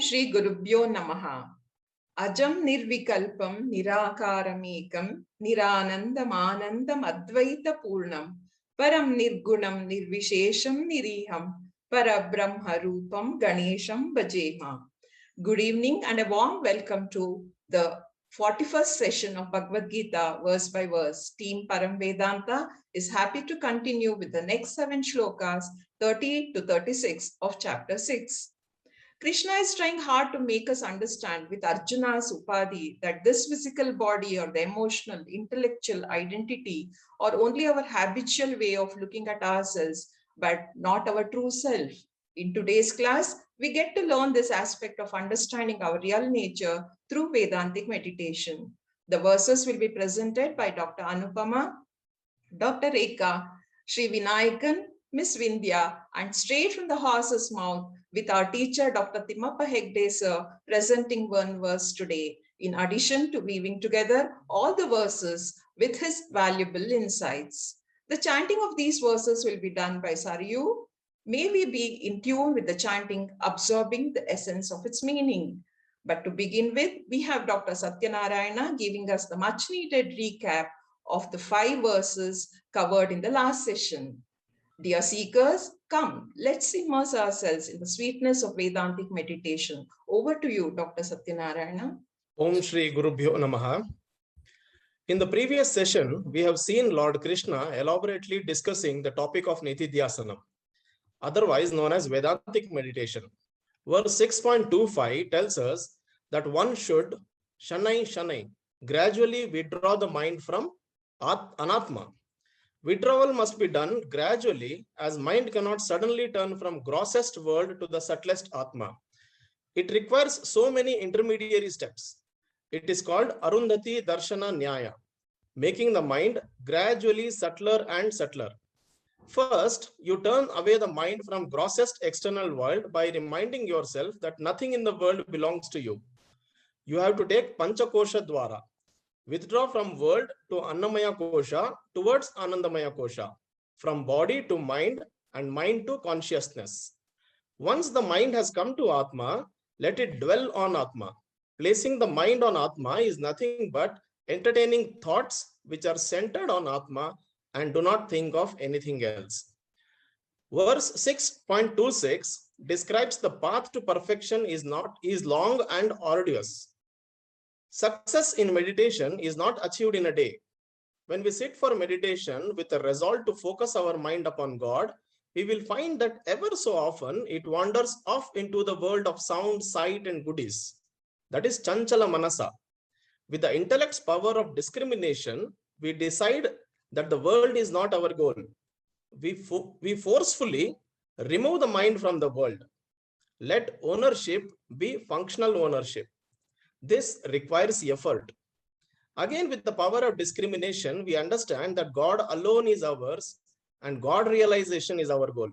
Shri Gurubhyo Namaha. Ajam nirvikalpam nirakaramekam niranandam anandam advaita purnam param nirgunam nirvishesham niriham parabrahma rupam ganesham bhajema. Good evening and a warm welcome to the 41st session of Bhagavad Gita verse by verse. Team Param Vedanta is happy to continue with the next 7 shlokas 38 to 36 of chapter 6. Krishna is trying hard to make us understand with Arjuna's upadhi that this physical body or the emotional, intellectual identity are only our habitual way of looking at ourselves, but not our true self. In today's class, we get to learn this aspect of understanding our real nature through Vedantic meditation. The verses will be presented by Dr. Anupama, Dr. Rekha, Sri Vinayakan, Miss Vindhya, and straight from the horse's mouth with our teacher, Dr. Timmappa Hegde sir, presenting one verse today, in addition to weaving together all the verses with his valuable insights. The chanting of these verses will be done by Sarayu. May we be in tune with the chanting, absorbing the essence of its meaning. But to begin with, we have Dr. Satyanarayana giving us the much needed recap of the 5 verses covered in the last session. Dear seekers, come, let's immerse ourselves in the sweetness of Vedantic meditation. Over to you, Dr. Satyanarayana. Om Shri Gurubhyo Namaha. In the previous session, we have seen Lord Krishna elaborately discussing the topic of Nitidhyasanam, otherwise known as Vedantic meditation. Verse 6.25 tells us that one should shanai gradually withdraw the mind from anatma. Withdrawal must be done gradually, as mind cannot suddenly turn from grossest world to the subtlest atma. It requires so many intermediary steps. It is called Arundhati Darshana Nyaya, making the mind gradually subtler and subtler. First, you turn away the mind from grossest external world by reminding yourself that nothing in the world belongs to you. You have to take Panchakosha Dwara. Withdraw from world to Annamaya Kosha towards Anandamaya Kosha, from body to mind and mind to consciousness. Once the mind has come to Atma, let it dwell on Atma. Placing the mind on Atma is nothing but entertaining thoughts which are centered on Atma and do not think of anything else. Verse 6.26 describes the path to perfection is long and arduous. Success in meditation is not achieved in a day. When we sit for meditation with a resolve to focus our mind upon God, we will find that ever so often it wanders off into the world of sound, sight, and goodies. That is Chanchala Manasa. With the intellect's power of discrimination, we decide that the world is not our goal. We forcefully remove the mind from the world. Let ownership be functional ownership. This requires effort. Again, with the power of discrimination, we understand that God alone is ours and God realization is our goal.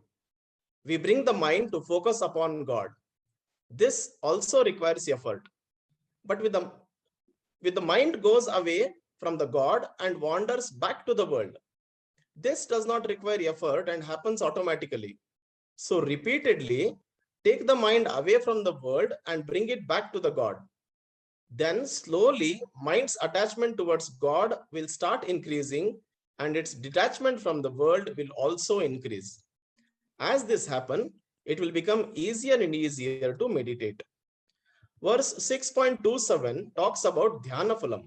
We bring the mind to focus upon God. This also requires effort. But with the mind goes away from the God and wanders back to the world. This does not require effort and happens automatically. So repeatedly, take the mind away from the world and bring it back to the God. Then slowly, mind's attachment towards God will start increasing and its detachment from the world will also increase. As this happens, it will become easier and easier to meditate. Verse 6.27 talks about Dhyana Phalam.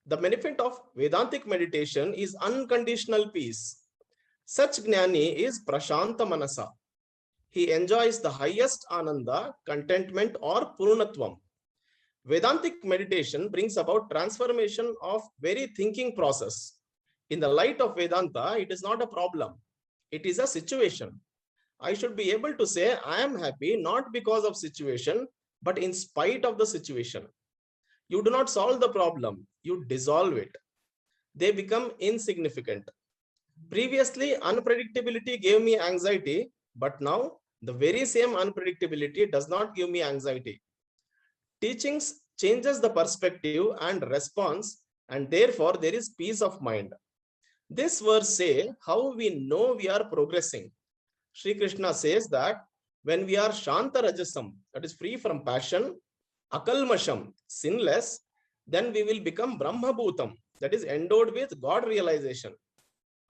The benefit of Vedantic meditation is unconditional peace. Such Jnani is Prashanta Manasa. He enjoys the highest Ananda, contentment or Purnatvam. Vedantic meditation brings about transformation of very thinking process. In the light of Vedanta, it is not a problem. It is a situation. I should be able to say, I am happy not because of situation, but in spite of the situation. You do not solve the problem, you dissolve it. They become insignificant. Previously, unpredictability gave me anxiety, but now the very same unpredictability does not give me anxiety. Teachings changes the perspective and response, and therefore there is peace of mind. This verse says how we know we are progressing. Sri Krishna says that When we are Shanta Rajasam, that is free from passion, Akalmasham, sinless, then we will become Brahma Bhutam, that is endowed with God realization.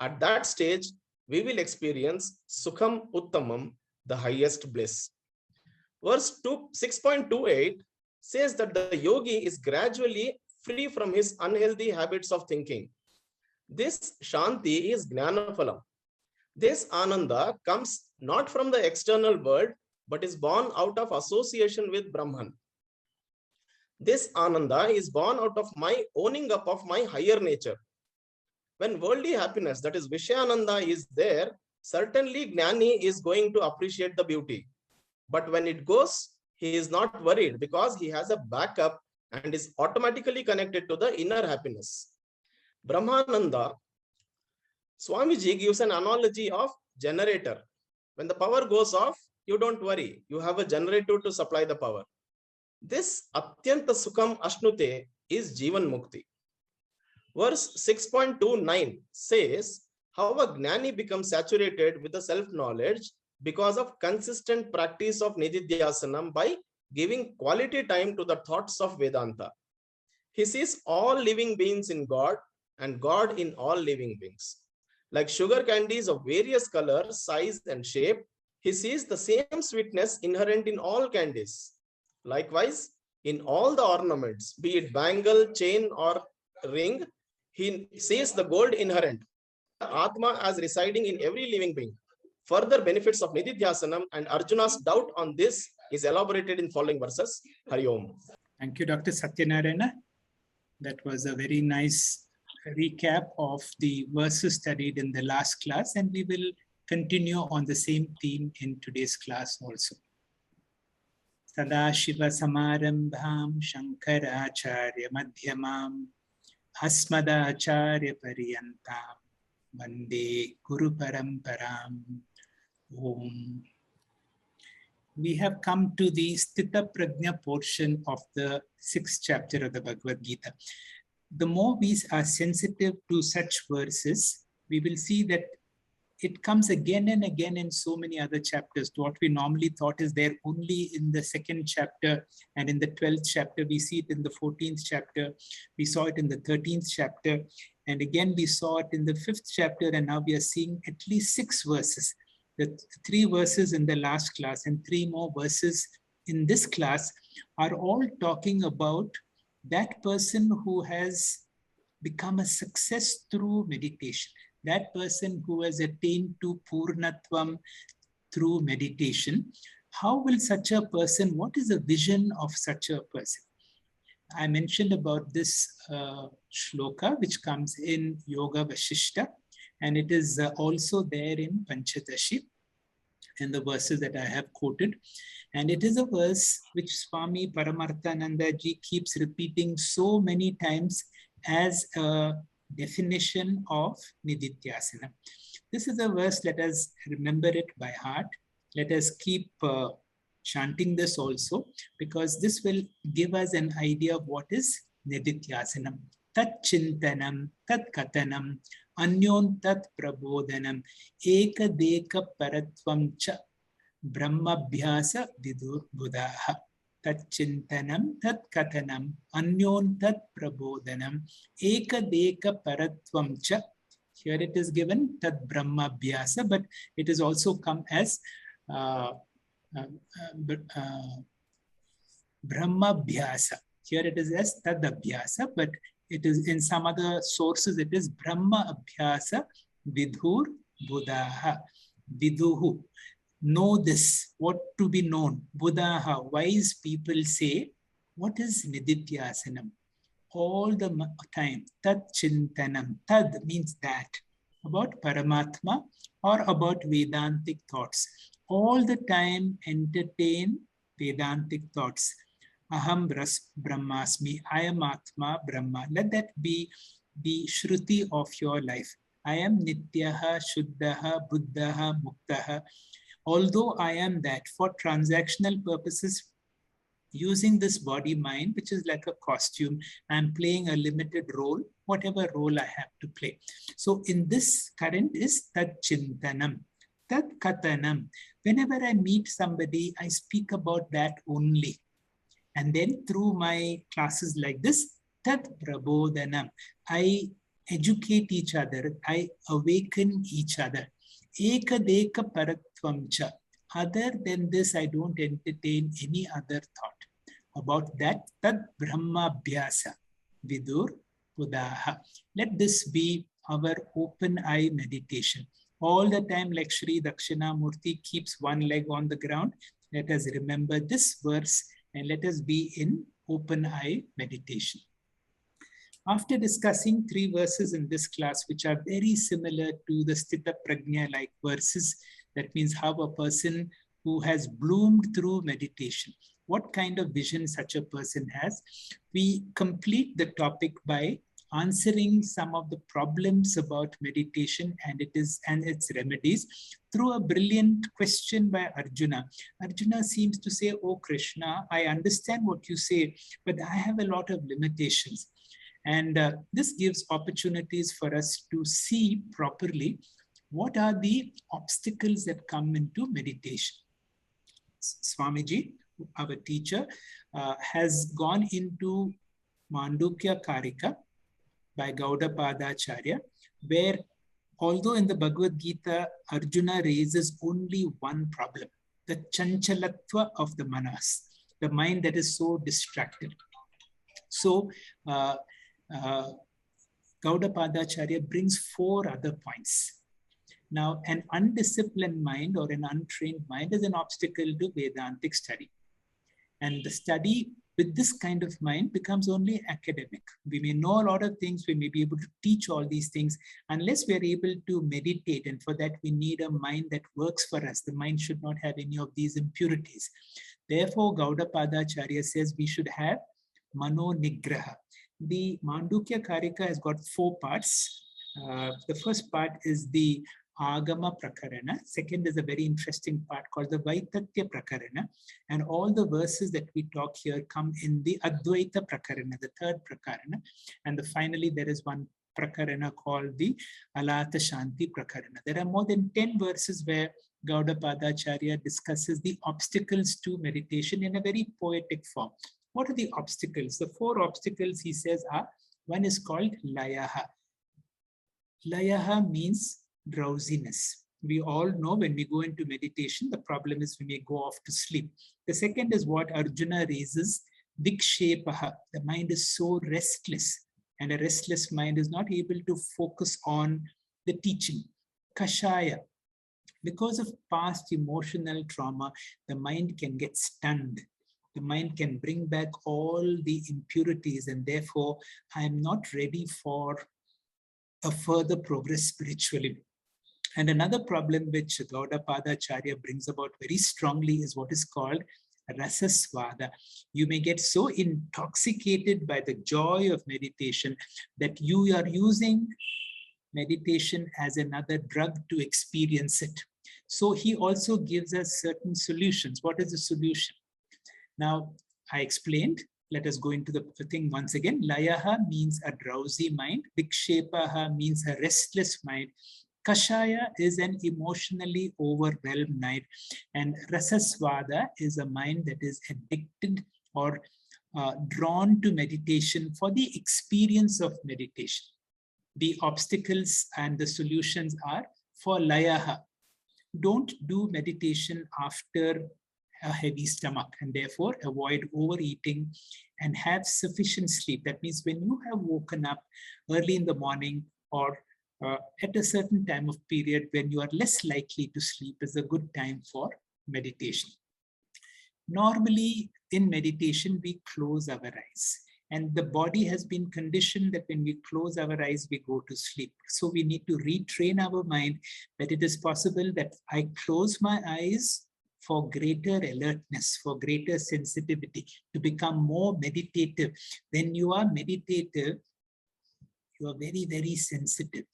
At that stage, we will experience Sukham Uttamam, the highest bliss. Verse 6.28 says that the yogi is gradually free from his unhealthy habits of thinking. This Shanti is Jnanaphalam. This Ananda comes not from the external world, but is born out of association with Brahman. This Ananda is born out of my owning up of my higher nature. When worldly happiness, that is Vishayananda, is there, certainly Jnani is going to appreciate the beauty. But when it goes, he is not worried because he has a backup and is automatically connected to the inner happiness. Brahmananda, Swamiji gives an analogy of generator. When the power goes off, you don't worry. You have a generator to supply the power. This Atyanta Sukham Ashnute is Jivan Mukti. Verse 6.29 says how a Gnani becomes saturated with the self-knowledge because of consistent practice of Nididhyasanam by giving quality time to the thoughts of Vedanta. He sees all living beings in God and God in all living beings. Like sugar candies of various colors, size and shape, he sees the same sweetness inherent in all candies. Likewise, in all the ornaments, be it bangle, chain or ring, he sees the gold inherent. Atma as residing in every living being. Further benefits of Nididhyasanam and Arjuna's doubt on this is elaborated in following verses. Hari Om. Thank you, Dr. Satyanarayana. That was a very nice recap of the verses studied in the last class, and we will continue on the same theme in today's class also. Sadashiva Samarambham Shankaracharya Madhyamam Asmadacharya Pariyantam Vande Guru Paramparam. Om. We have come to the Sthita Prajna portion of the 6th chapter of the Bhagavad Gita. The more we are sensitive to such verses, we will see that it comes again and again in so many other chapters. What we normally thought is there only in the 2nd chapter and in the 12th chapter. We see it in the 14th chapter. We saw it in the 13th chapter. And again, we saw it in the 5th chapter. And now we are seeing at least 6 verses. The 3 verses in the last class and 3 more verses in this class are all talking about that person who has become a success through meditation. That person who has attained to Purnatvam through meditation. How will such a person, what is the vision of such a person? I mentioned about this shloka which comes in Yoga Vasishta, and it is also there in Panchadashi and the verses that I have quoted. And it is a verse which Swami Paramarthananda ji keeps repeating so many times as a definition of Nididhyasana. This is a verse, let us remember it by heart. Let us keep chanting this also, because this will give us an idea of what is Nididhyasanam. Tat chintanam, tat katanam, anyon tat prabodhanam, eka deka paratvam cha brahmabhyasa vidur buddhaha. Tat chintanam, tat katanam, anyon tat prabodhanam, eka deka paratvam cha. Here it is given tat brahmabhyasa, but it is also come as brahmabhyasa. Here it is as tadabhyasa, but it is in some other sources, it is Brahma Abhyasa Vidhur Buddhaha. Viduhu. Know this, what to be known. Buddhaha, wise people say, what is Nididhyasanam? All the time. Tad Chintanam. Tad means that. About Paramatma or about Vedantic thoughts. All the time entertain Vedantic thoughts. Aham Brahmasmi, I am Atma Brahma. Let that be the Shruti of your life. I am Nityaha, Shuddhaha, Buddhaha, Muktaha. Although I am that, for transactional purposes, using this body mind, which is like a costume, I'm playing a limited role, whatever role I have to play. So in this current is Tat Chintanam. Tad katanam. Whenever I meet somebody, I speak about that only. And then through my classes like this, tad prabodhanam. I educate each other. I awaken each other. Ekadeka paratvamcha. Other than this, I don't entertain any other thought. About that, tad brahmabhyasa. Vidur pudaha. Let this be our open eye meditation. All the time, like Sri Dakshinamurti keeps one leg on the ground, let us remember this verse and let us be in open eye meditation. After discussing 3 verses in this class, which are very similar to the Sthita Prajna like verses, that means how a person who has bloomed through meditation, what kind of vision such a person has, we complete the topic by answering some of the problems about meditation and its remedies through a brilliant question by Arjuna. Arjuna seems to say, "Oh Krishna, I understand what you say, but I have a lot of limitations." And this gives opportunities for us to see properly what are the obstacles that come into meditation. Swamiji, our teacher, has gone into Mandukya Karika by Gaudapadacharya, where although in the Bhagavad Gita, Arjuna raises only one problem, the chanchalatva of the manas, the mind that is so distracted. So Gaudapadacharya brings 4 other points. Now, an undisciplined mind or an untrained mind is an obstacle to Vedantic study. And the study with this kind of mind becomes only academic. We may know a lot of things, we may be able to teach all these things, unless we are able to meditate. And for that, we need a mind that works for us. The mind should not have any of these impurities. Therefore, Gaudapadacharya says we should have mano nigraha. The Mandukya Karika has got 4 parts. The first part is the Agama Prakarana. Second is a very interesting part called the Vaitatya Prakarana. And all the verses that we talk here come in the Advaita Prakarana, the 3rd Prakarana. And finally, there is one Prakarana called the Alata Shanti Prakarana. There are more than 10 verses where Gaudapadacharya discusses the obstacles to meditation in a very poetic form. What are the obstacles? The 4 obstacles, he says, are, one is called layaha. Layaha means drowsiness. We all know when we go into meditation, the problem is we may go off to sleep. The second is what Arjuna raises, vikshepaha. The mind is so restless, and a restless mind is not able to focus on the teaching. Kashaya. Because of past emotional trauma, the mind can get stunned. The mind can bring back all the impurities, and therefore I am not ready for a further progress spiritually. And another problem which Gaudapadacharya brings about very strongly is what is called rasasvada. You may get so intoxicated by the joy of meditation that you are using meditation as another drug to experience it. So he also gives us certain solutions. What is the solution? Now, I explained. Let us go into the thing once again. Layaha means a drowsy mind. Vikshepaha means a restless mind. Kashaya is an emotionally overwhelmed mind. And rasasvada is a mind that is addicted or drawn to meditation for the experience of meditation. The obstacles and the solutions are for layaha. Don't do meditation after a heavy stomach, and therefore avoid overeating and have sufficient sleep. That means when you have woken up early in the morning or at a certain time of period when you are less likely to sleep is a good time for meditation. Normally in meditation, we close our eyes. And the body has been conditioned that when we close our eyes, we go to sleep. So we need to retrain our mind that it is possible that I close my eyes for greater alertness, for greater sensitivity, to become more meditative. When you are meditative, you are very, very sensitive.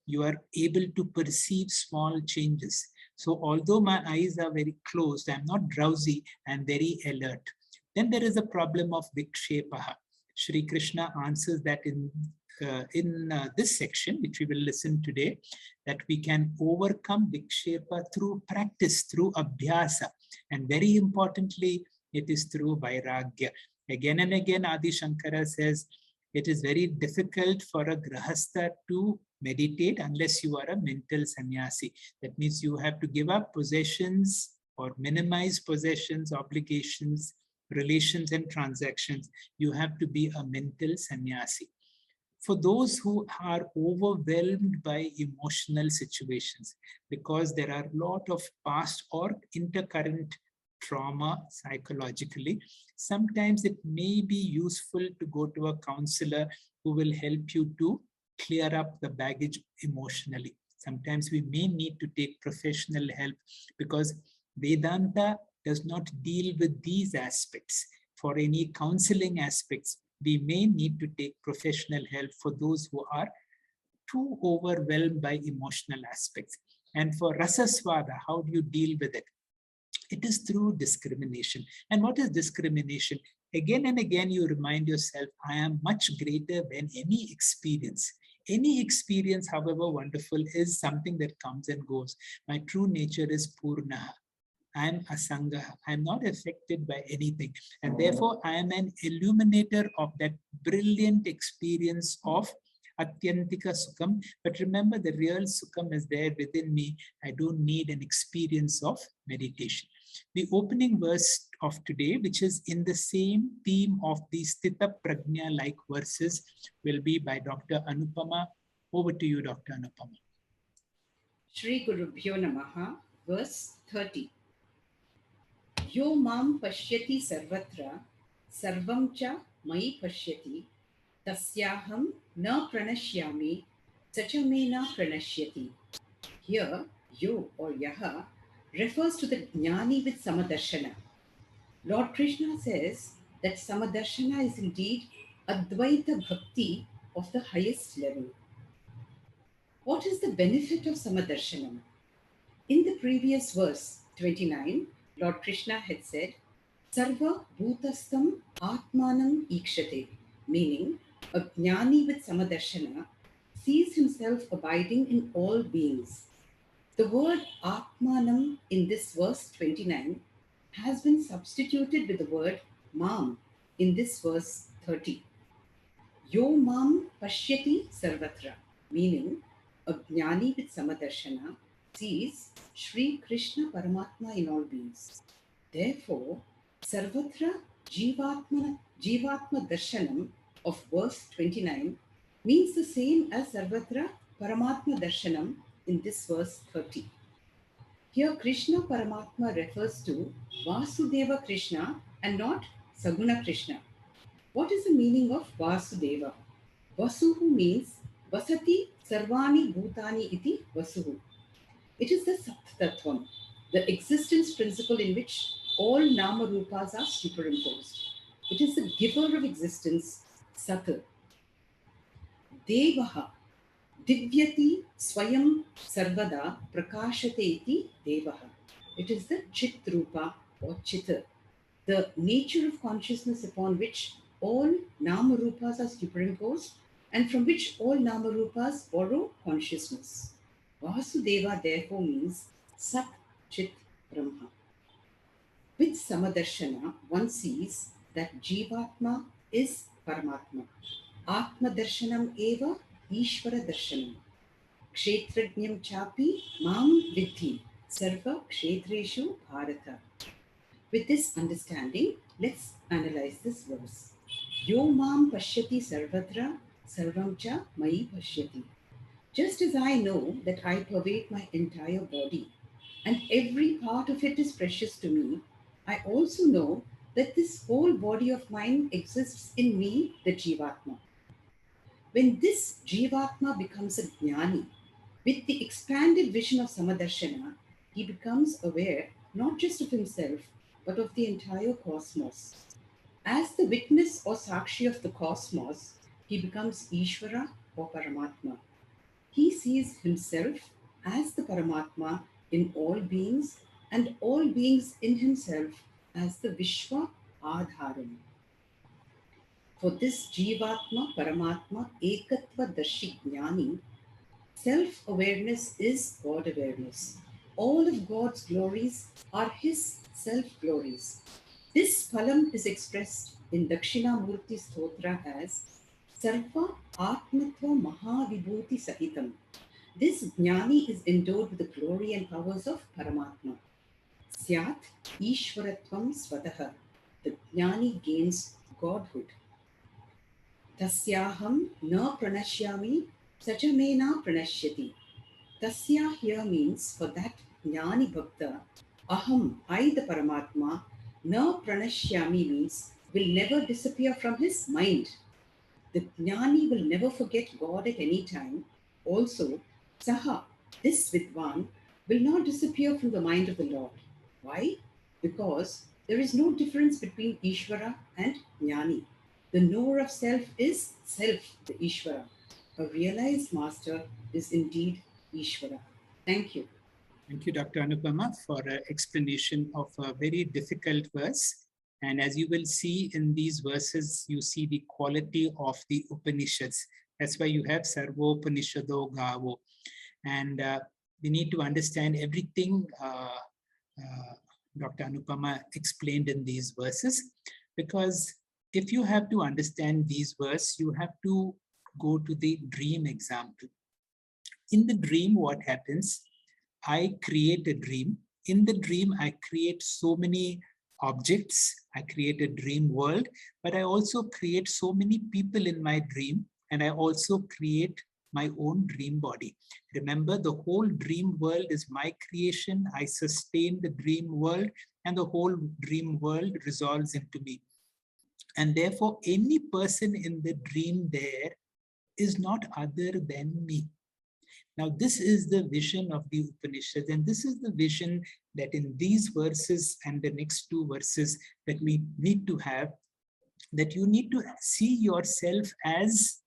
You are able to perceive small changes. So although my eyes are very closed, I'm not drowsy, I'm very alert. Then there is a problem of vikshepaha. Sri Krishna answers that in this section, which we will listen today, that we can overcome vikshepa through practice, through abhyasa, and very importantly, it is through vairagya. Again and again, Adi Shankara says, it is very difficult for a grahastha to meditate unless you are a mental sannyasi. That means you have to give up possessions or minimize possessions, obligations, relations and transactions. You have to be a mental sannyasi. For those who are overwhelmed by emotional situations, because there are a lot of past or intercurrent trauma psychologically, sometimes it may be useful to go to a counselor who will help you to clear up the baggage emotionally. Sometimes we may need to take professional help because Vedanta does not deal with these aspects. For any counseling aspects, we may need to take professional help for those who are too overwhelmed by emotional aspects. And for rasasvada, how do you deal with it? It is through discrimination. And what is discrimination? Again and again, you remind yourself, I am much greater than any experience. Any experience, however wonderful, is something that comes and goes. My true nature is purnaha. I am asangaha. I am not affected by anything. And therefore, I am an illuminator of that brilliant experience of Atyantika Sukham. But remember, the real Sukham is there within me. I don't need an experience of meditation. The opening verse of today, which is in the same theme of the Sthita Prajna-like verses, will be by Dr. Anupama. Over to you, Dr. Anupama. Shri Gurubhyo Namaha, verse 30. Yo mam pashyati sarvatra, sarvam cha mai pashyati, tasyaham na pranashyami, sacha me na pranashyati. Here, yo or yaha refers to the jnani with samadarshana. Lord Krishna says that samadarshana is indeed Advaita Bhakti of the highest level. What is the benefit of samadarshana? In the previous verse, 29, Lord Krishna had said, Sarva bhutastam atmanam ikshate, meaning a jnani with samadarshana sees himself abiding in all beings. The word atmanam in this verse 29 has been substituted with the word mam in this verse 30. Yo mam pashyati sarvatra, meaning a jnani with samadarshana sees Sri Krishna Paramatma in all beings. Therefore, sarvatra jivatma darshanam of verse 29 means the same as sarvatra Paramatma darshanam in this verse 30. Here, Krishna Paramatma refers to Vasudeva Krishna and not Saguna Krishna. What is the meaning of Vasudeva? Vasuhu means Vasati Sarvani Bhutani iti Vasuhu. It is the Sat-Tattvam, the existence principle in which all Nama Rupas are superimposed. It is the giver of existence, Sat. Devaha, Divyati Swayam Sarvada Prakashate iti Devaha. It is the Chit Rupa or Chitta, the nature of consciousness upon which all Nama Rupas are superimposed and from which all Nama Rupas borrow consciousness. Vasudeva therefore means Sat Chit Brahma. With Samadarshana, one sees that Jivatma is Paramatma. Atma Darshanam eva Ishvara Darshanam. Kshetrajñam chapi mam vidhi sarva kshetreshu bharata. With this understanding, let's analyze this verse. Yo mam pashyati sarvatra sarvam cha mai pashyati. Just as I know that I pervade my entire body and every part of it is precious to me, I also know that this whole body of mine exists in me, the Jivatma. When this Jivatma becomes a jnani, with the expanded vision of Samadarshana, he becomes aware not just of himself, but of the entire cosmos. As the witness or sakshi of the cosmos, he becomes Ishvara or Paramatma. He sees himself as the Paramatma in all beings and all beings in himself as the Vishwa Adharam. For this Jivatma Paramatma Ekatva Darshi Jnani, self-awareness is God-awareness. All of God's glories are His self-glories. This phalam is expressed in Dakshinamurti Stotra as Sarva Atmatva Mahavibhuti Sahitam. This Jnani is endowed with the glory and powers of Paramatma. Syat Ishwaratvam Svataha. The Jnani gains Godhood. Tasyaham na pranashyami sajamena pranashyati. Tasya here means for that Jnani Bhakta, aham, I the Paramatma, na pranashyami means will never disappear from his mind. The Jnani will never forget God at any time. Also, Saha, this Vidwan, will not disappear from the mind of the Lord. Why? Because there is no difference between Ishvara and Jnani. The knower of self is self, the Ishvara. A realized master is indeed Ishvara. Thank you. Thank you, Dr. Anupama, for an explanation of a very difficult verse. And as you will see in these verses, you see the quality of the Upanishads. That's why you have Sarvo Upanishado Gavo. And we need to understand everything Dr. Anupama explained in these verses, because if you have to understand these verses, you have to go to the dream example. In the dream, what happens? I create a dream. In the dream, I create so many objects. I create a dream world, but I also create so many people in my dream, and I also create my own dream body. Remember, the whole dream world is my creation. I sustain the dream world, and the whole dream world resolves into me. And therefore, any person in the dream there is not other than me. Now, this is the vision of the Upanishads, and this is the vision that in these verses and the next two verses that we need to have, that you need to see yourself as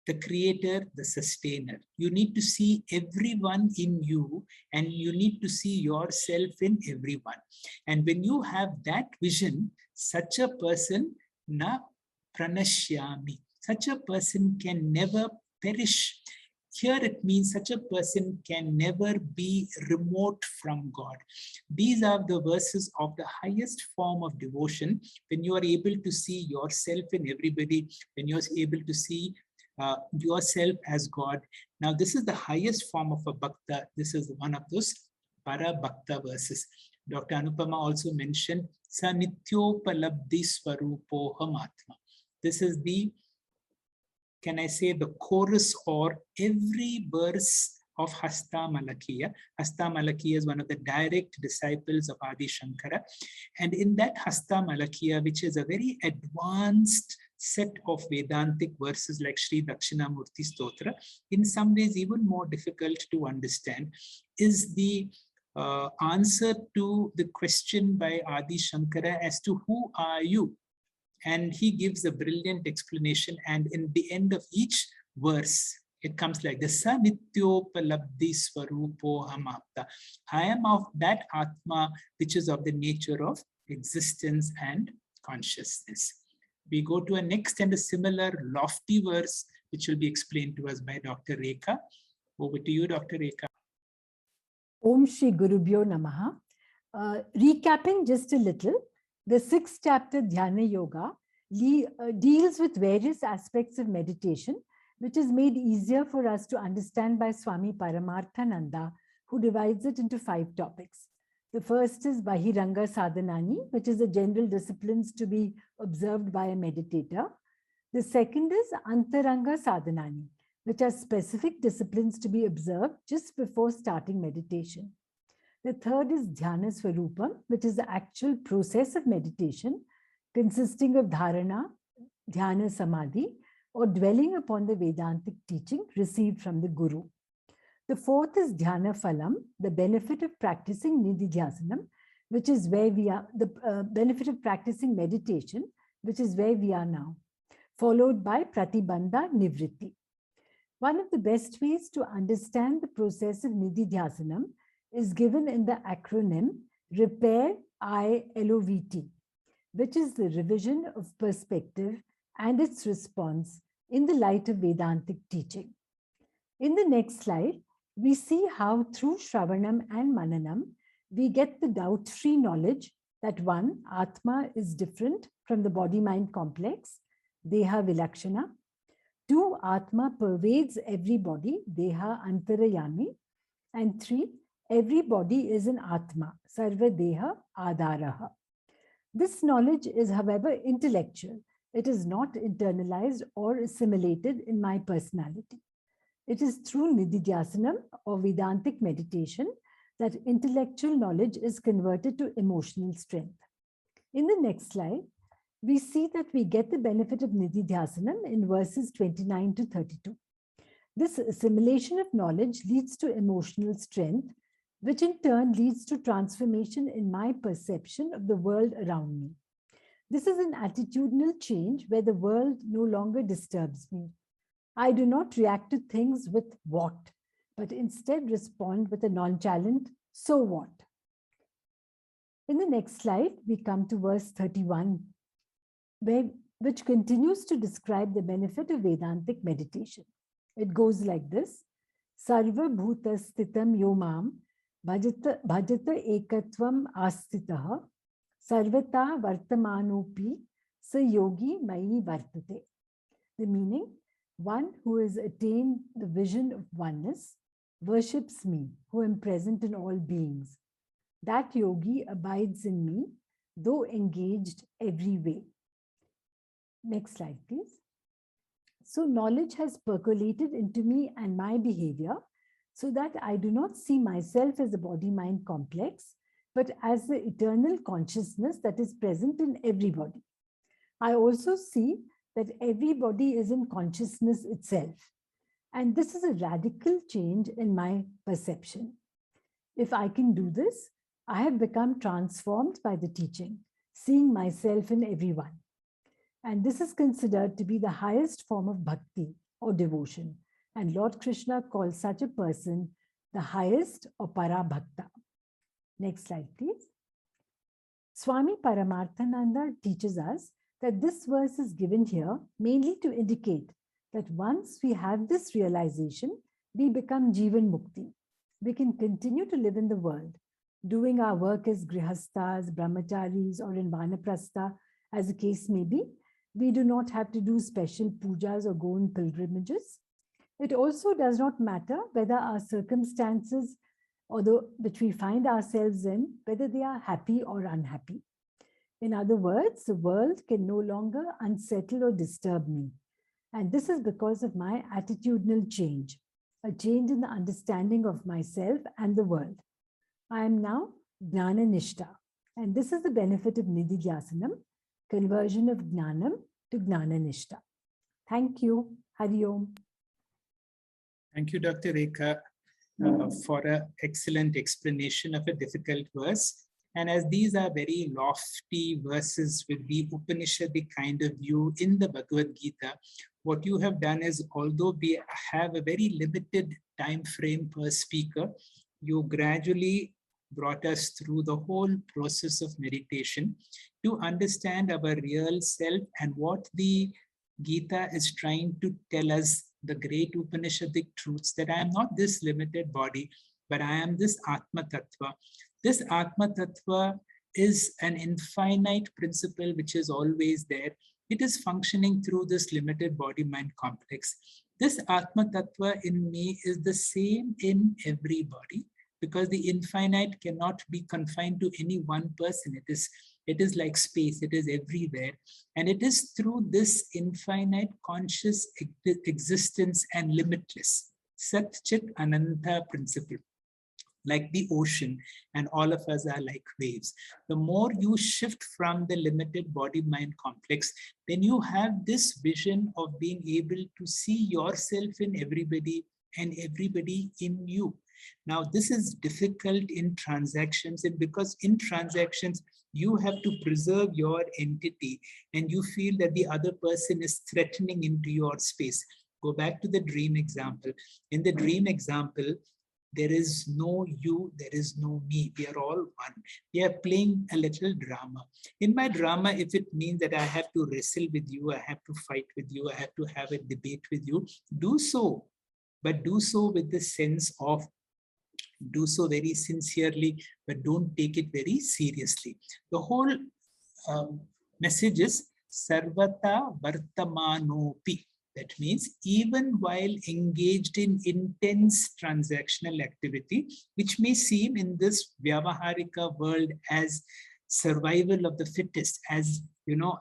the creator, the sustainer. You need to see everyone in you, and you need to see yourself in everyone. And when you have that vision, such a person, na pranashyami, such a person can never perish. Here it means such a person can never be remote from God. These are the verses of the highest form of devotion, when you are able to see yourself in everybody, when you are able to see yourself as God. Now, this is the highest form of a bhakta. This is one of those para bhakta verses. Dr. Anupama also mentioned sa nityopalabdhi swarupoham atma. This is the, can I say, the chorus or every verse of Hasta Malakiya. Hasta Malakiya is one of the direct disciples of Adi Shankara. And in that Hasta Malakiya, which is a very advanced set of Vedantic verses like Sri Dakshinamurti Stotra, in some ways even more difficult to understand, is the answer to the question by Adi Shankara as to who are you? And he gives a brilliant explanation, and in the end of each verse, it comes like this: Sa nityopalabdhi swarupo hamapta. I am of that Atma which is of the nature of existence and consciousness. We go to a next and a similar lofty verse, which will be explained to us by Dr. Rekha. Over to you, Dr. Rekha. Om Shri Gurubhyo Namaha. Recapping just a little, the 6th chapter, Dhyana Yoga, deals with various aspects of meditation, which is made easier for us to understand by Swami Paramarthananda, who divides it into 5 topics. The first is Bahiranga Sadhanani, which is the general disciplines to be observed by a meditator. The second is Antaranga Sadhanani, which are specific disciplines to be observed just before starting meditation. The third is Dhyana Swarupam, which is the actual process of meditation, consisting of Dharana, Dhyana Samadhi, or dwelling upon the Vedantic teaching received from the Guru. The fourth is Dhyana Phalam, the benefit of practicing Nididhyasanam, which is where we are, the benefit of practicing meditation, which is where we are now, followed by Pratibandha Nivritti. One of the best ways to understand the process of Nididhyasanam is given in the acronym REPAIR ILOVT. which is the revision of perspective and its response in the light of Vedantic teaching. In the next slide, we see how through Shravanam and Mananam, we get the doubt-free knowledge that one, Atma is different from the body-mind complex, Deha Vilakshana. Two, Atma pervades every body, Deha Antarayami. And three, every body is an Atma, Sarva Deha Adaraha. This knowledge is, however, intellectual. It is not internalized or assimilated in my personality. It is through Nididhyasanam or Vedantic meditation that intellectual knowledge is converted to emotional strength. In the next slide, we see that we get the benefit of Nididhyasanam in verses 29 to 32. This assimilation of knowledge leads to emotional strength, which in turn leads to transformation in my perception of the world around me. This is an attitudinal change where the world no longer disturbs me. I do not react to things with what, but instead respond with a nonchalant, so what? In the next slide, we come to verse 31, which continues to describe the benefit of Vedantic meditation. It goes like this: Sarva bhuta sthitam yomam bhajata ekatvam astitaha sarvata vartamanopi sa yogi mayi vartate. The meaning: one who has attained the vision of oneness worships me, who am present in all beings. That yogi abides in me, though engaged every way. Next slide, please. So knowledge has percolated into me and my behavior so that I do not see myself as a body-mind complex, but as the eternal consciousness that is present in everybody. I also see that everybody is in consciousness itself. And this is a radical change in my perception. If I can do this, I have become transformed by the teaching, seeing myself in everyone. And this is considered to be the highest form of bhakti or devotion. And Lord Krishna calls such a person the highest or parabhakta. Next slide, please. Swami Paramarthananda teaches us that this verse is given here mainly to indicate that once we have this realization, we become Jivan Mukti. We can continue to live in the world, doing our work as grihasthas, brahmacharis, or in vanaprastha, as the case may be. We do not have to do special pujas or go on pilgrimages. It also does not matter whether our circumstances, which we find ourselves in, whether they are happy or unhappy. In other words, the world can no longer unsettle or disturb me. And this is because of my attitudinal change, a change in the understanding of myself and the world. I am now Jnana Nishta. And this is the benefit of Nididhyasanam, conversion of Jnanam to Jnana Nishta. Thank you. Hari Om. Thank you, Dr. Rekha, for an excellent explanation of a difficult verse. And as these are very lofty verses with the Upanishadic kind of view in the Bhagavad Gita, what you have done is, although we have a very limited time frame per speaker, you gradually brought us through the whole process of meditation to understand our real self and what the Gita is trying to tell us, the great Upanishadic truths, that I am not this limited body, but I am this Atma Tattva. This Atma Tattva is an infinite principle which is always there. It is functioning through this limited body-mind complex. This Atma Tattva in me is the same in everybody, because the infinite cannot be confined to any one person. It is like space, it is everywhere. And it is through this infinite conscious existence and limitless Sat Chit Ananta principle, like the ocean, and all of us are like waves. The more you shift from the limited body-mind complex, then you have this vision of being able to see yourself in everybody and everybody in you. Now, this is difficult in transactions, and because in transactions, you have to preserve your entity and you feel that the other person is threatening into your space. Go back to the dream example. In the dream example, There is no you, there is no me. We are all one. We are playing a little drama. In my drama, if it means that I have to wrestle with you, I have to fight with you, I have to have a debate with you, do so. But do so with the sense of, do so very sincerely, but don't take it very seriously. The whole message is Sarvata Vartamanopi. That means even while engaged in intense transactional activity, which may seem in this Vyavaharika world as survival of the fittest, as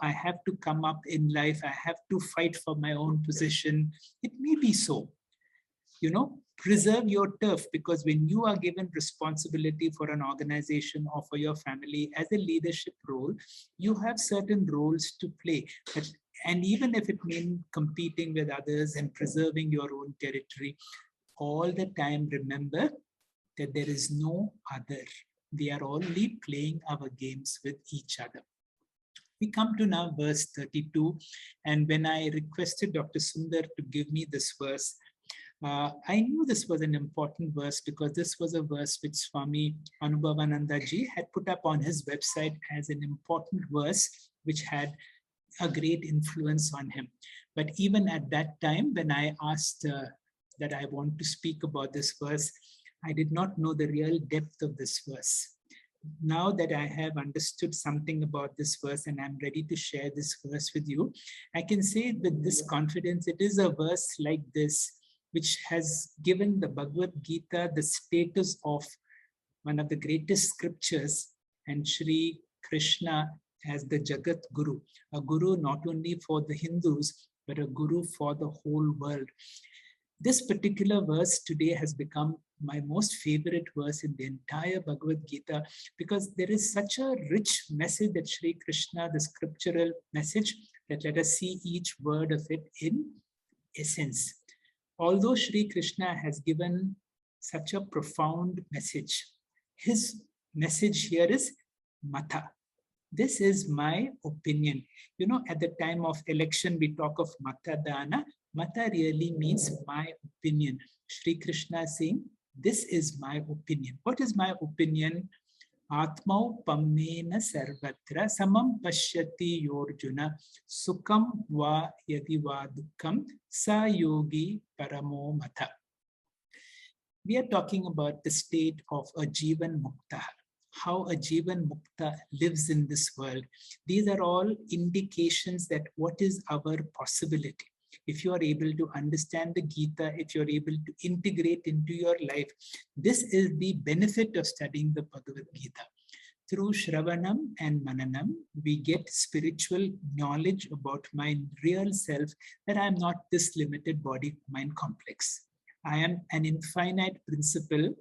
I have to come up in life, I have to fight for my own position. It may be so. Preserve your turf, because when you are given responsibility for an organization or for your family as a leadership role, you have certain roles to play. And even if it means competing with others and preserving your own territory, all the time remember that there is no other. We are only playing our games with each other. We come to now verse 32. And when I requested Dr. Sundar to give me this verse, I knew this was an important verse because this was a verse which Swami Anubhavananda ji had put up on his website as an important verse which had a great influence on him. But even at that time, when I asked that I want to speak about this verse, I did not know the real depth of this verse. Now that I have understood something about this verse and I'm ready to share this verse with you, I can say with this confidence, it is a verse like this, which has given the Bhagavad Gita the status of one of the greatest scriptures, and Sri Krishna as the Jagat Guru, a guru not only for the Hindus, but a guru for the whole world. This particular verse today has become my most favorite verse in the entire Bhagavad Gita, because there is such a rich message that Sri Krishna, the scriptural message, that let us see each word of it in essence. Although Sri Krishna has given such a profound message, his message here is Mata. This is my opinion. At the time of election, we talk of Matadana. Mata really means my opinion. Sri Krishna is saying, this is my opinion. What is my opinion? Atmau pammena sarvatra samam pashyati yorjuna sukham va yadi va dukkham sa yogi paramo mata. We are talking about the state of a Jivan Mukta, how a Jivan Mukta lives in this world. These are all indications that what is our possibility. If you are able to understand the Gita, if you're able to integrate into your life, this is the benefit of studying the Bhagavad Gita. Through Shravanam and Mananam, we get spiritual knowledge about my real self, that I am not this limited body-mind complex. I am an infinite principle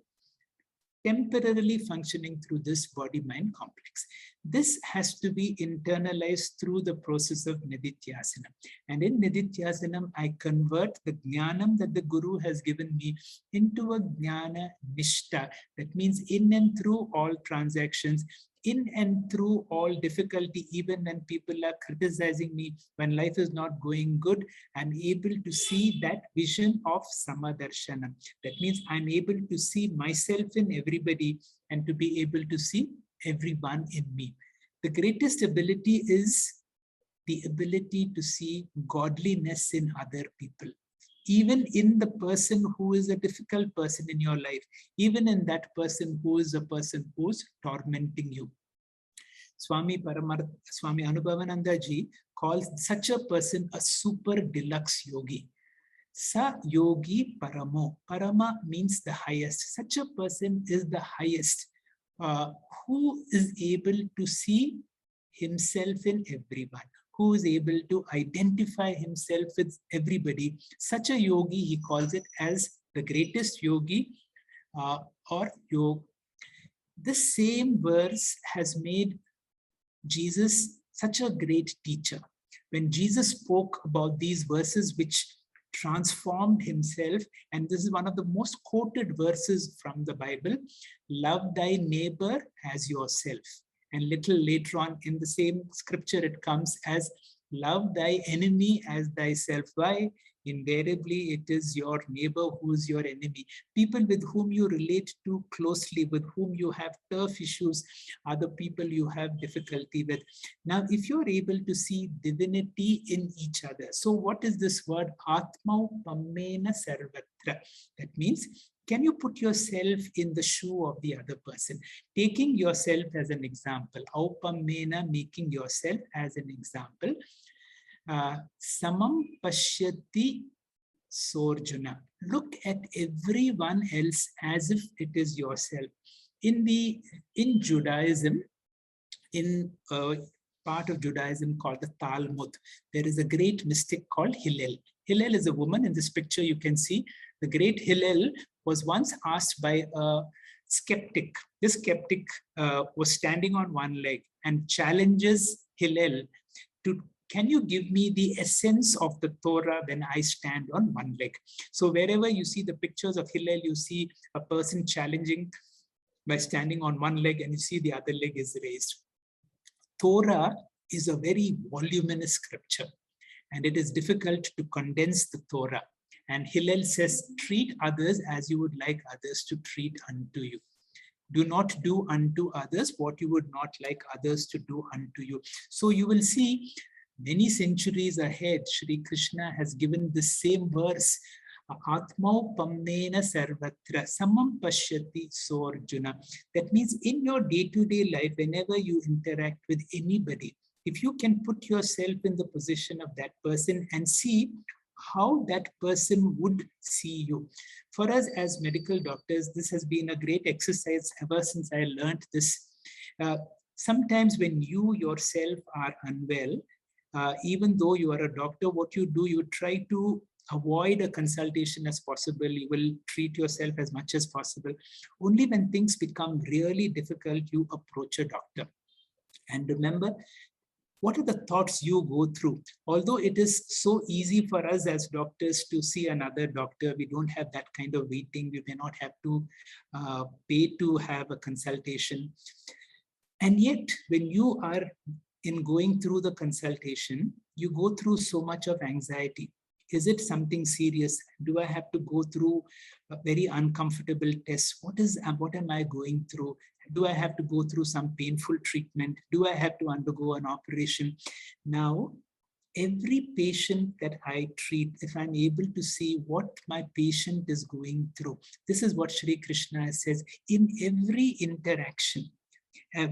temporarily functioning through this body-mind complex. This has to be internalized through the process of Nididhyasanam. And in Nididhyasanam, I convert the Jnanam that the Guru has given me into a Jnana Nishta. That means in and through all transactions, in and through all difficulty, even when people are criticizing me, when life is not going good, I'm able to see that vision of Samadarshana. That means I'm able to see myself in everybody and to be able to see everyone in me. The greatest ability is the ability to see godliness in other people. Even in the person who is a difficult person in your life, even in that person who is a person who's tormenting you. Swami Anubhavananda ji calls such a person a super deluxe yogi. Sa yogi paramo. Parama means the highest. Such a person is the highest, who is able to see himself in everyone, who is able to identify himself with everybody. Such a yogi, he calls it as the greatest yogi or yoga. The same verse has made Jesus such a great teacher. When Jesus spoke about these verses which transformed himself, and this is one of the most quoted verses from the Bible, love thy neighbor as yourself. And little later on in the same scripture, it comes as love thy enemy as thyself. Why? Invariably, it is your neighbor who is your enemy. People with whom you relate to closely, with whom you have turf issues, are the people you have difficulty with. Now, if you're able to see divinity in each other, so what is this word? Atmaupamena sarvatra. That means, can you put yourself in the shoe of the other person? Taking yourself as an example. Aupamena, making yourself as an example. Samam pashyati Arjuna. Look at everyone else as if it is yourself. In Judaism, in a part of Judaism called the Talmud, there is a great mystic called Hillel. Hillel is a woman. In this picture, you can see the great Hillel was once asked by a skeptic. This skeptic was standing on one leg and challenges Hillel to, can you give me the essence of the Torah when I stand on one leg? So wherever you see the pictures of Hillel, you see a person challenging by standing on one leg, and you see the other leg is raised. Torah is a very voluminous scripture, and it is difficult to condense the Torah. And Hillel says, treat others as you would like others to treat unto you. Do not do unto others what you would not like others to do unto you. So you will see many centuries ahead, Sri Krishna has given the same verse, Atmau Pamnena Sarvatra Samam Pashyati Arjuna. That means in your day-to-day life, whenever you interact with anybody, if you can put yourself in the position of that person and see how that person would see you. For us as medical doctors, this has been a great exercise ever since I learned this. Sometimes when you yourself are unwell, even though you are a doctor, what you do, you try to avoid a consultation as possible. You will treat yourself as much as possible. Only when things become really difficult, you approach a doctor. And remember, what are the thoughts you go through? Although it is so easy for us as doctors to see another doctor, we don't have that kind of waiting. We may not have to pay to have a consultation. And yet, when you are in going through the consultation, you go through so much of anxiety. Is it something serious? Do I have to go through a very uncomfortable test? What am I going through? Do I have to go through some painful treatment? Do I have to undergo an operation? Now, every patient that I treat, if I'm able to see what my patient is going through, this is what Sri Krishna says in every interaction.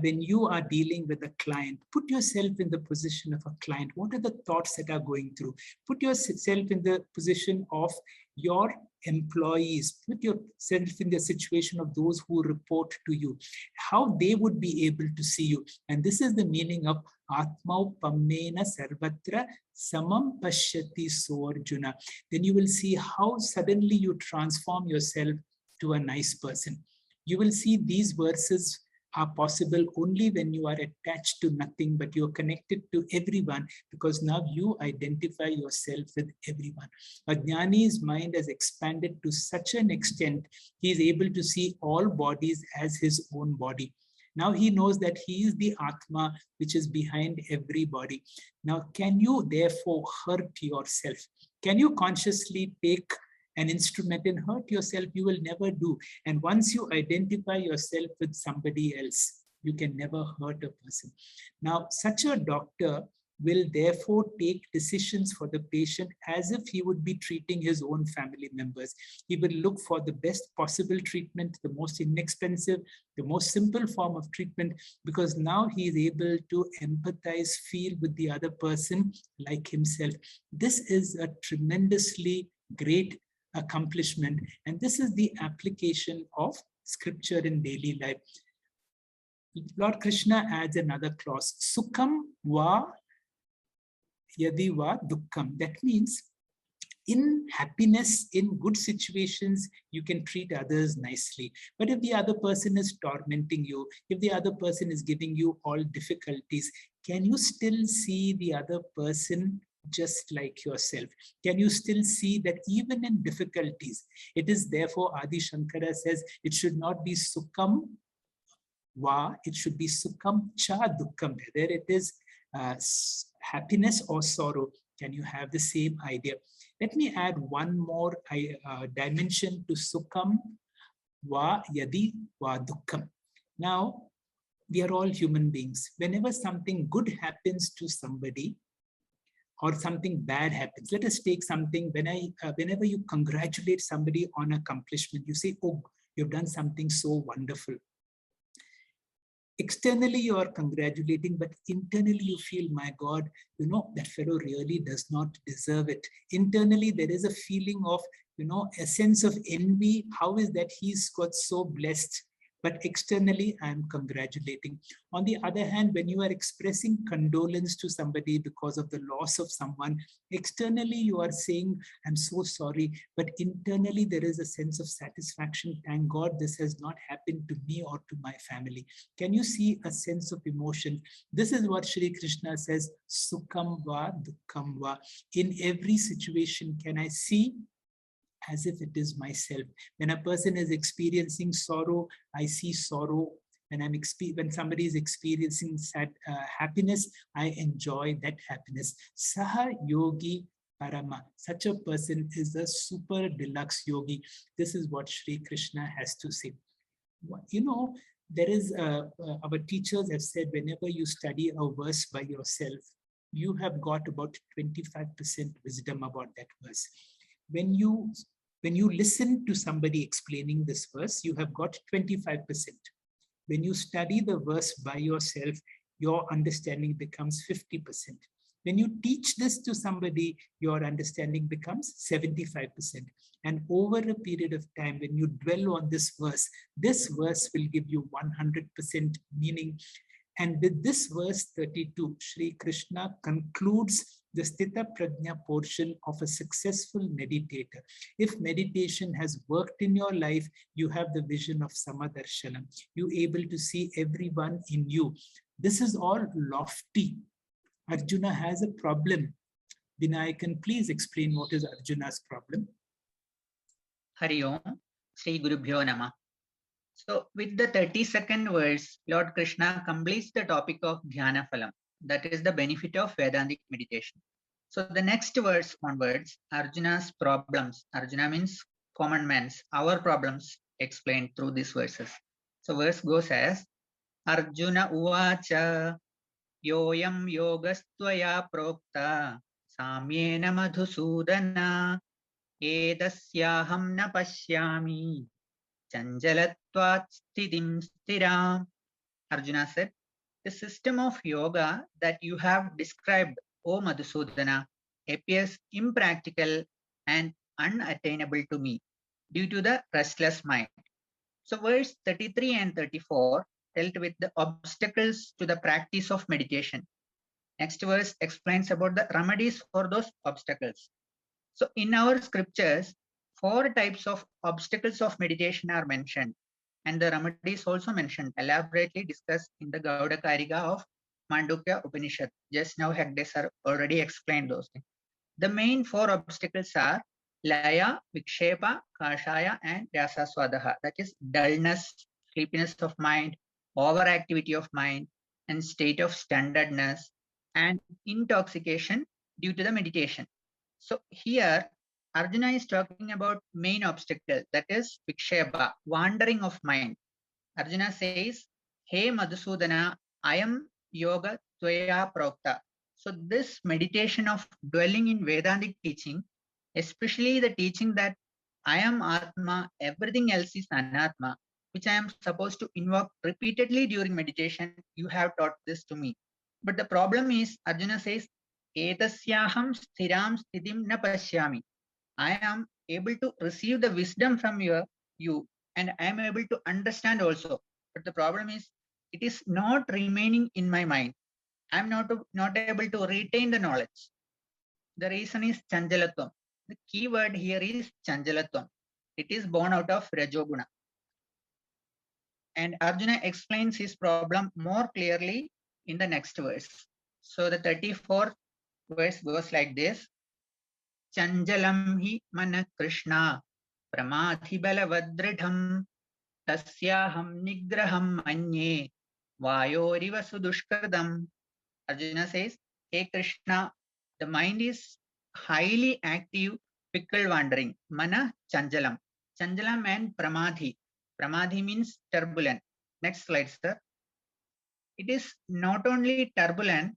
When you are dealing with a client, put yourself in the position of a client. What are the thoughts that are going through? Put yourself in the position of your employees. Put yourself in the situation of those who report to you, how they would be able to see you. And this is the meaning of Atmau Pamena Sarvatra Samam Pashyati Arjuna. Then you will see how suddenly you transform yourself to a nice person. You will see these verses are possible only when you are attached to nothing, but you're connected to everyone, because now you identify yourself with everyone. A Jnani's mind has expanded to such an extent, he is able to see all bodies as his own body. Now he knows that he is the Atma, which is behind every body. Now, can you therefore hurt yourself? Can you consciously take an instrument and hurt yourself? You will never do. And once you identify yourself with somebody else, you can never hurt a person. Now, such a doctor will therefore take decisions for the patient as if he would be treating his own family members. He will look for the best possible treatment, the most inexpensive, the most simple form of treatment, because now he is able to empathize, feel with the other person like himself. This is a tremendously great accomplishment, and this is the application of scripture in daily life. Lord Krishna adds another clause, Sukham va yadi va dukkham. That means in happiness, in good situations, you can treat others nicely. But if the other person is tormenting you, if the other person is giving you all difficulties, can you still see the other person just like yourself? Can you still see that even in difficulties, it is therefore Adi Shankara says it should not be Sukham va, it should be Sukham cha dukkham, whether it is happiness or sorrow. Can you have the same idea? Let me add one more dimension to sukham va yadi va dukkham. Now, we are all human beings. Whenever something good happens to somebody or something bad happens, let us take something. Whenever you congratulate somebody on accomplishment, you say, oh, you've done something so wonderful. Externally, you are congratulating, but internally you feel, my God, you know, that fellow really does not deserve it. Internally, there is a feeling of, you know, a sense of envy. How is that he's got so blessed? But externally, I'm congratulating. On the other hand, when you are expressing condolence to somebody because of the loss of someone, externally you are saying, I'm so sorry, but internally there is a sense of satisfaction. Thank God this has not happened to me or to my family. Can you see a sense of emotion? This is what Sri Krishna says, Sukham va, Dukkham va. In every situation, can I see as if it is myself? When a person is experiencing sorrow, I see sorrow. When somebody is experiencing happiness, I enjoy that happiness. Saha yogi parama. Such a person is a super deluxe yogi. This is what Sri Krishna has to say. You know, there is our teachers have said, whenever you study a verse by yourself, you have got about 25% wisdom about that verse. When you listen to somebody explaining this verse, you have got 25%. When you study the verse by yourself, your understanding becomes 50%. When you teach this to somebody, your understanding becomes 75%. And over a period of time, when you dwell on this verse will give you 100% meaning. And with this verse 32, Sri Krishna concludes the Sthita Prajna portion of a successful meditator. If meditation has worked in your life, you have the vision of Samadarshana. You're able to see everyone in you. This is all lofty. Arjuna has a problem. Vinayakan, please explain what is Arjuna's problem. Hari Om, Sri Gurubhyo Namah. So with the 32nd verse, Lord Krishna completes the topic of Dhyana Phalam. That is the benefit of Vedantic meditation. So the next verse onwards, Arjuna's problems. Arjuna means common man's, our problems explained through these verses. So verse goes as, Arjuna uvacha yoyam yogastvaya prokta samyena madhusudana edasyaham na pashyami chanjalatvat sthitim sthiram. Arjuna said, the system of yoga that you have described, O Madhusudana, appears impractical and unattainable to me due to the restless mind. So verse 33 and 34 dealt with the obstacles to the practice of meditation. Next verse explains about the remedies for those obstacles. So in our scriptures, 4 types of obstacles of meditation are mentioned, and the remedies also mentioned, elaborately discussed in the Gauda Karika of Mandukya Upanishad. Just now Hegde sir already explained those things. The main 4 obstacles are Laya, Vikshepa, Kashaya and Rasaswadaha. That is dullness, sleepiness of mind, overactivity of mind, and state of standardness, and intoxication due to the meditation. So here Arjuna is talking about main obstacle, that is Vikshepa, wandering of mind. Arjuna says, Hey Madhusudana, I am yoga tvaya prokta. So this meditation of dwelling in Vedantic teaching, especially the teaching that I am Atma, everything else is Anatma, which I am supposed to invoke repeatedly during meditation, you have taught this to me. But the problem is, Arjuna says, Etasyaham sthiram sthitim na pashyami. I am able to receive the wisdom from you, and I am able to understand also. But the problem is, it is not remaining in my mind. I am not able to retain the knowledge. The reason is chanjalatvam. The key word here is chanjalatvam. It is born out of Rajoguna. And Arjuna explains his problem more clearly in the next verse. So the 34th verse goes like this. Chanjalam hi mana Krishna pramadhi balavadridham tasyaham nigraham manye vayoriva sudushkradam. Arjuna says, Hey Krishna, The mind is highly active, fickle wandering. Mana chanjalam. Chanjalam and pramadhi. Pramadhi means turbulent. Next slide, sir. It is not only turbulent,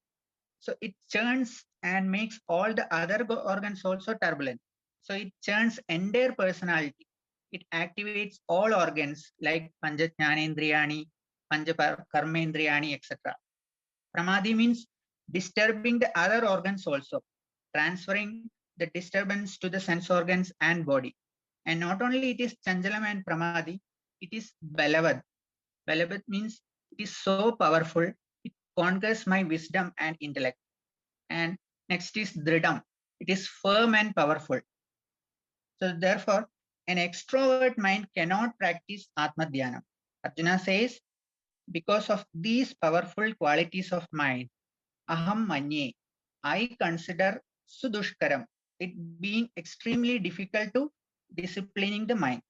so it churns and makes all the other organs also turbulent. So it churns entire personality. It activates all organs like Panchajnanendriyani, Panchakarmendriyani, etc. Pramadhi means disturbing the other organs also, transferring the disturbance to the sense organs and body. And not only it is Chanjalam and Pramadhi, it is Balavad. Balavad means it is so powerful, it conquers my wisdom and intellect. And next is Dridam. It is firm and powerful. So therefore, an extrovert mind cannot practice Atma Dhyana. Arjuna says, because of these powerful qualities of mind, Aham Manye, I consider Sudushkaram, it being extremely difficult to disciplining the mind.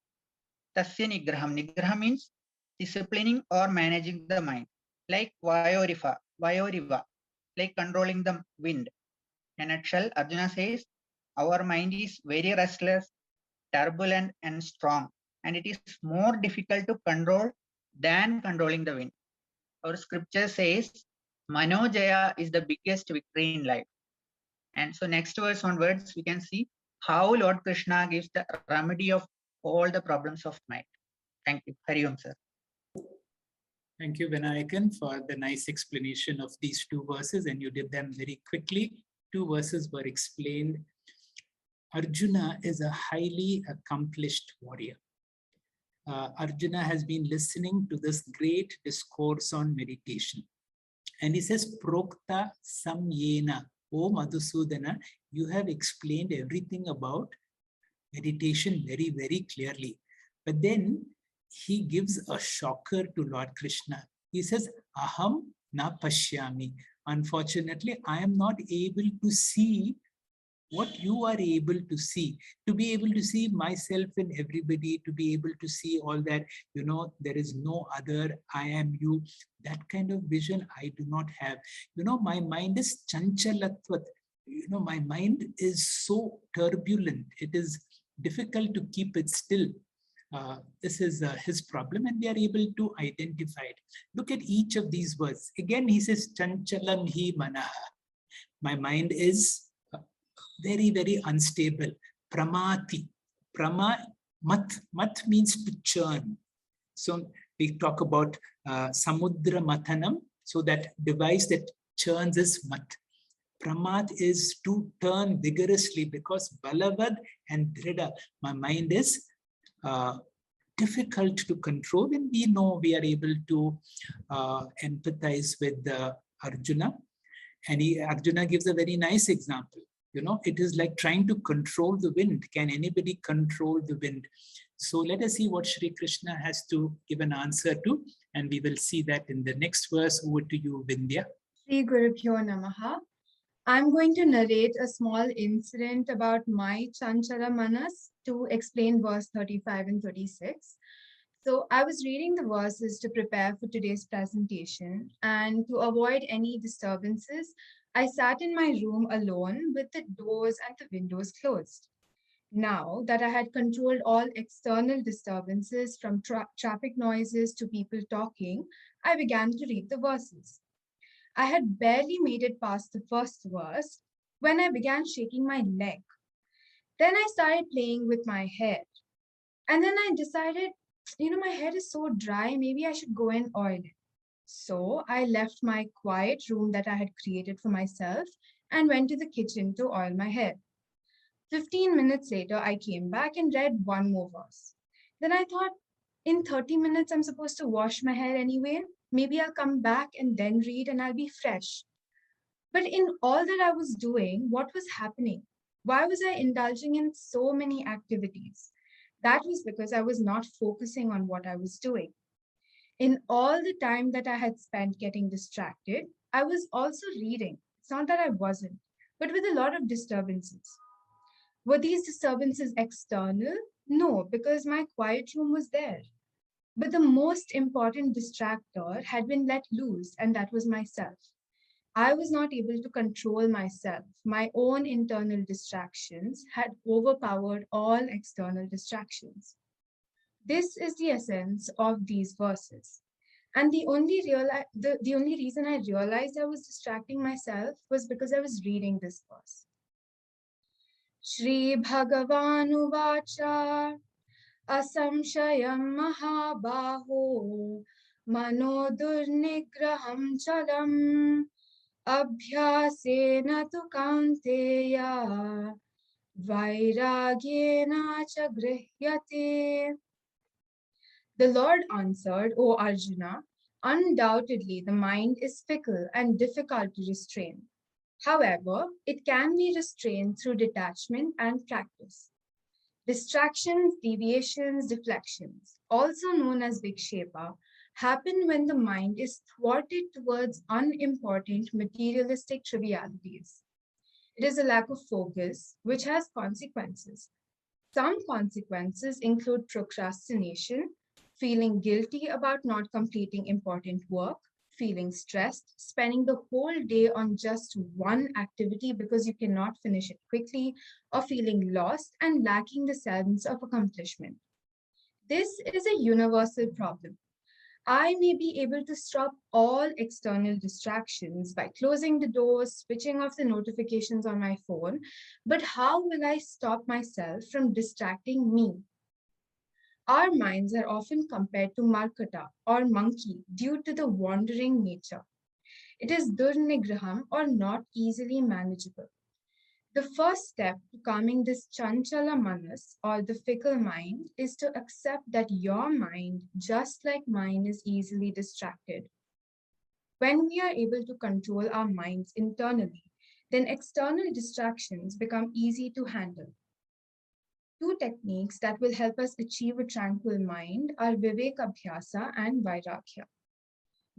Tasya Nigraham. Nigraha means disciplining or managing the mind. Like Vayoriva, like controlling the wind. In a nutshell, Arjuna says, our mind is very restless, turbulent and strong, and it is more difficult to control than controlling the wind. Our scripture says, Manojaya is the biggest victory in life. And so next verse onwards, we can see how Lord Krishna gives the remedy of all the problems of mind. Thank you. Hari Om, sir. Thank you, Vinayakan, for the nice explanation of these two verses, and you did them very quickly. Two verses were explained. Arjuna is a highly accomplished warrior. Arjuna has been listening to this great discourse on meditation. And he says, Prokta Samyena, O Madhusudana, you have explained everything about meditation very, very clearly. But then he gives a shocker to Lord Krishna. He says, Aham na pashyami. Unfortunately, I am not able to see what you are able to see, to be able to see myself and everybody, to be able to see all that, there is no other, I am you. That kind of vision I do not have. My mind is chanchalatvat. My mind is so turbulent. It is difficult to keep it still. This is his problem, and we are able to identify it. Look at each of these words. Again, he says, chanchalam hi manaha. My mind is very, very unstable. Pramati. Mat means to churn. So we talk about samudra mathanam. So that device that churns is mat. Pramat is to turn vigorously, because balavad and drida, my mind is difficult to control, and we know we are able to empathize with Arjuna. And Arjuna gives a very nice example. It is like trying to control the wind. Can anybody control the wind? So let us see what Sri Krishna has to give an answer to, and we will see that in the next verse. Over to you, Vindhya. Sri Gurubhyo Namaha. I'm going to narrate a small incident about my Chanchala Manas to explain verse 35 and 36. So I was reading the verses to prepare for today's presentation, and to avoid any disturbances, I sat in my room alone with the doors and the windows closed. Now that I had controlled all external disturbances, from traffic noises to people talking, I began to read the verses. I had barely made it past the first verse when I began shaking my leg. Then I started playing with my hair. And then I decided, my hair is so dry, maybe I should go and oil it. So I left my quiet room that I had created for myself and went to the kitchen to oil my hair. 15 minutes later, I came back and read one more verse. Then I thought, in 30 minutes, I'm supposed to wash my hair anyway. Maybe I'll come back and then read and I'll be fresh. But in all that I was doing, what was happening? Why was I indulging in so many activities? That was because I was not focusing on what I was doing. In all the time that I had spent getting distracted, I was also reading. It's not that I wasn't, but with a lot of disturbances. Were these disturbances external? No, because my quiet room was there. But the most important distractor had been let loose, and that was myself. I was not able to control myself. My own internal distractions had overpowered all external distractions. This is the essence of these verses. And the only reason I realized I was distracting myself was because I was reading this verse. Shri Bhagavanu Vacha Asamshayam Mahabaho Mano Durnigraham Chalam Abhyasena tu Kaunteya Vairagyena cha grihyate. The Lord answered, O Arjuna, undoubtedly the mind is fickle and difficult to restrain. However, it can be restrained through detachment and practice. Distractions, deviations, deflections, also known as vikshepa, happen when the mind is thwarted towards unimportant materialistic trivialities. It is a lack of focus, which has consequences. Some consequences include procrastination, feeling guilty about not completing important work, feeling stressed, spending the whole day on just one activity because you cannot finish it quickly, or feeling lost and lacking the sense of accomplishment. This is a universal problem. I may be able to stop all external distractions by closing the doors, switching off the notifications on my phone, but how will I stop myself from distracting me? Our minds are often compared to Markata or monkey due to the wandering nature. It is durnigraham or not easily manageable. The first step to calming this chanchala manas or the fickle mind is to accept that your mind, just like mine, is easily distracted. When we are able to control our minds internally, then external distractions become easy to handle. Two techniques that will help us achieve a tranquil mind are vivekabhyasa and vairagya.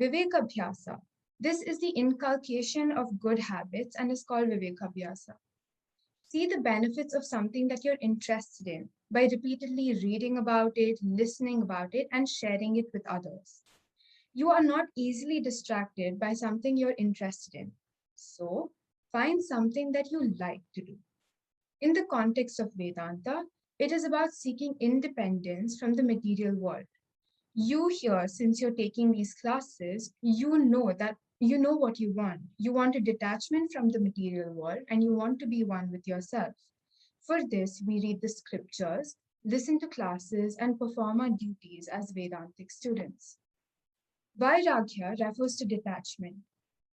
Vivekabhyasa. This is the inculcation of good habits and is called vivekabhyasa. See the benefits of something that you're interested in by repeatedly reading about it, listening about it, and sharing it with others. You are not easily distracted by something you're interested in. So find something that you like to do. In the context of Vedanta, it is about seeking independence from the material world. You here, since you're taking these classes, you know what you want. You want a detachment from the material world and you want to be one with yourself. For this, we read the scriptures, listen to classes, and perform our duties as Vedantic students. Vairagya refers to detachment.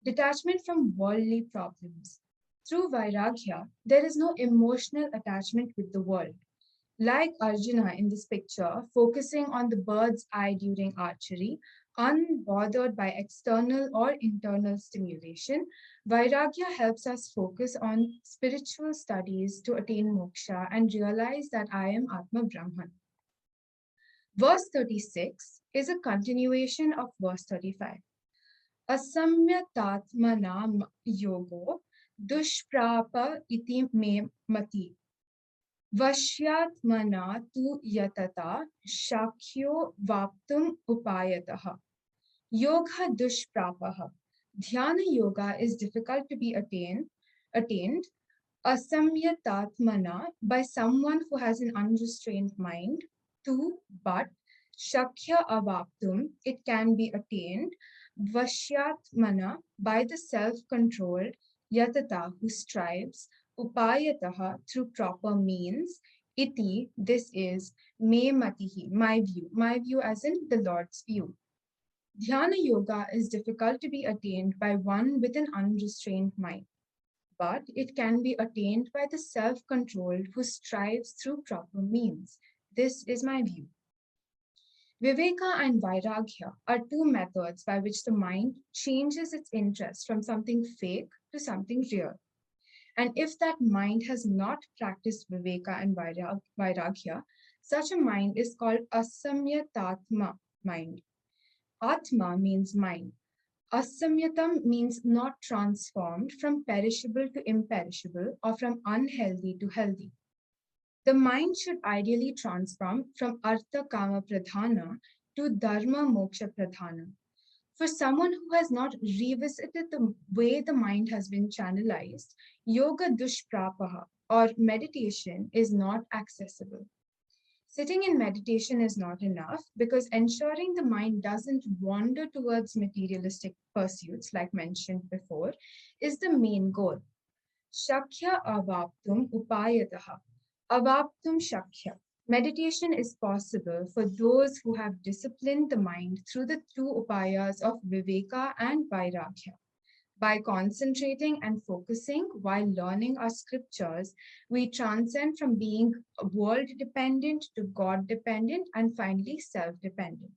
Detachment from worldly problems. Through Vairagya, there is no emotional attachment with the world. Like Arjuna in this picture, focusing on the bird's eye during archery, unbothered by external or internal stimulation, Vairagya helps us focus on spiritual studies to attain moksha and realize that I am Atma Brahman. Verse 36 is a continuation of verse 35. Asamyatatmana yogo dushprapa iti me mati. Vashyatmana tu yatata shakyo vaptum upayataha. Yoga dushprapaha. Dhyana yoga is difficult to be attained. Asamyatatmana, by someone who has an unrestrained mind. But shakya avaptum, it can be attained. Vashyatmana, by the self-controlled. Yatata, who strives. Upayataha, through proper means. Iti, this is. Me matihi, my view as in the Lord's view. Dhyana yoga is difficult to be attained by one with an unrestrained mind, but it can be attained by the self-controlled who strives through proper means. This is my view. Viveka and Vairagya are two methods by which the mind changes its interest from something fake to something real. And if that mind has not practiced Viveka and Vairagya, such a mind is called asamyatatma mind. Atma means mind. Asamyatam means not transformed from perishable to imperishable or from unhealthy to healthy. The mind should ideally transform from artha kama pradhana to dharma moksha pradhana. For someone who has not revisited the way the mind has been channelized, yoga dushprapaha or meditation is not accessible. Sitting in meditation is not enough because ensuring the mind doesn't wander towards materialistic pursuits, like mentioned before, is the main goal. Shakya avaptum upayataha. Avaptum shakya. Meditation is possible for those who have disciplined the mind through the two upayas of viveka and vairagya. By concentrating and focusing while learning our scriptures, we transcend from being world-dependent to God-dependent and finally self-dependent.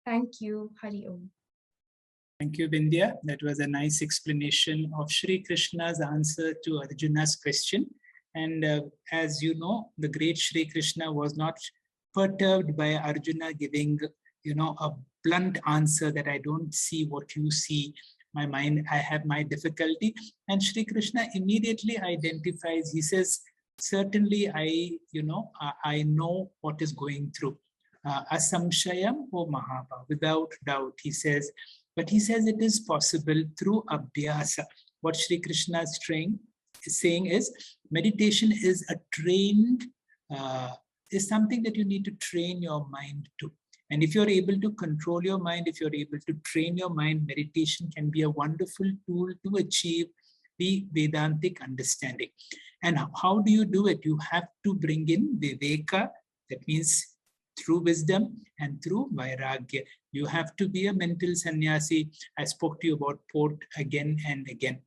Thank you. Hari Om. Thank you, Bindya. That was a nice explanation of Sri Krishna's answer to Arjuna's question. And as you know, the great Sri Krishna was not perturbed by Arjuna giving, a blunt answer that I don't see what you see. My mind, I have my difficulty. And Sri Krishna immediately identifies, he says, certainly I know what is going through. Asamshayam o mahaba, without doubt, he says. But he says it is possible through abhyasa. What Sri Krishna is saying is meditation is a trained, is something that you need to train your mind to. And if you're able to control your mind, if you're able to train your mind, meditation can be a wonderful tool to achieve the Vedantic understanding. And how do you do it? You have to bring in viveka, that means through wisdom, and through vairagya. You have to be a mental sannyasi. I spoke to you about port again and again.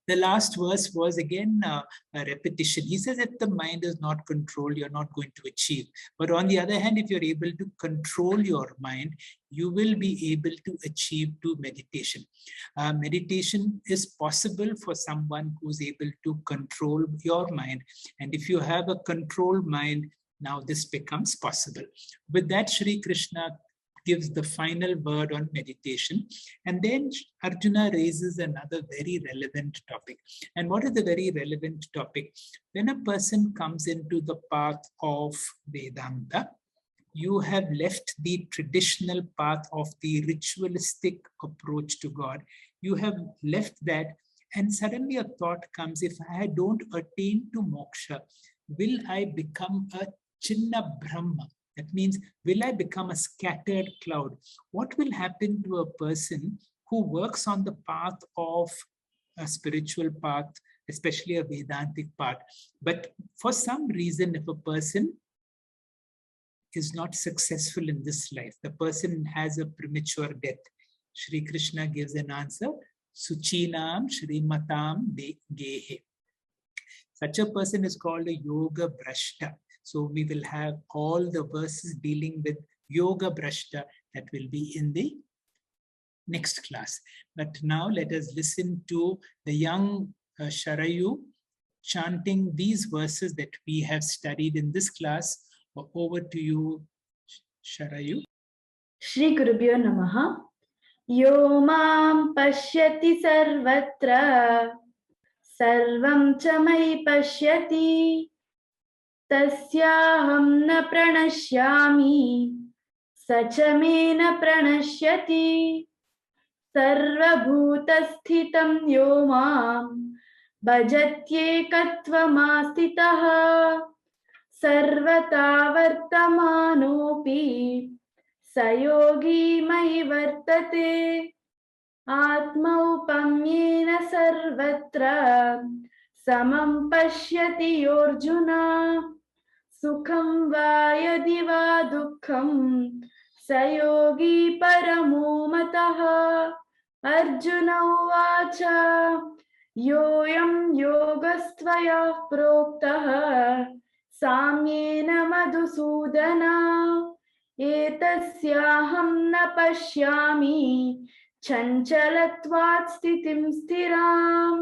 The last verse was again a repetition. He says if the mind is not controlled, you're not going to achieve. But on the other hand, if you're able to control your mind, you will be able to achieve to meditation. Meditation is possible for someone who's able to control your mind. And if you have a controlled mind, now this becomes possible. With that, Sri Krishna gives the final word on meditation. And then Arjuna raises another very relevant topic. And what is the very relevant topic? When a person comes into the path of Vedanta, you have left the traditional path of the ritualistic approach to God. You have left that, and suddenly a thought comes, if I don't attain to moksha, will I become a Chinna Brahma? That means, will I become a scattered cloud? What will happen to a person who works on the path of a spiritual path, especially a Vedantic path? But for some reason, if a person is not successful in this life, the person has a premature death, Sri Krishna gives an answer, Suchinam Shrimatam Gehe. Such a person is called a Yoga Brashta. So we will have all the verses dealing with Yoga Brashta that will be in the next class. But now let us listen to the young Sharayu chanting these verses that we have studied in this class. Over to you, Sharayu. Shri Gurubhyo Namaha. Yo mam pashyati sarvatra sarvam cha mai pashyati tasyaham na pranashyami sacha me na pranashyati sarvabhutassthitam yo mam bhajatyekattvamastitaha sarvata vartamanopi sayogi mai vartate atma upamyena sarvatra samam pashyati Arjuna sukham va yadi va dukkham sayogi paramo mataha. Arjuna uvacha yoyam yogastvaya proktaha samyena madhusudana etasyaham na pashyami chanchalatvat sthitim sthiram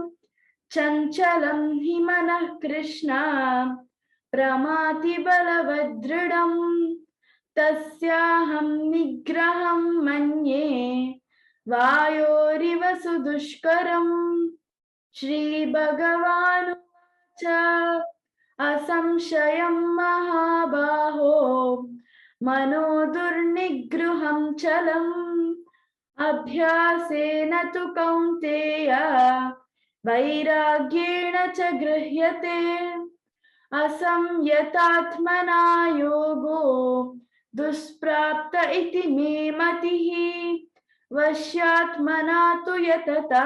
chanchalam hi manah Krishna pramati balavadridam tasyaham nigraham manye vayoriva sudushkaram. Shri Bhagavan uvacha asamshayam mahabaho manodurnigruham chalam अभ्यासेन तु कौन्तेय वैराग्येण च गृह्यते असंयतात्मना योगो दुष्प्राप्त इति मे मतिः वश्यात्मना तु यतता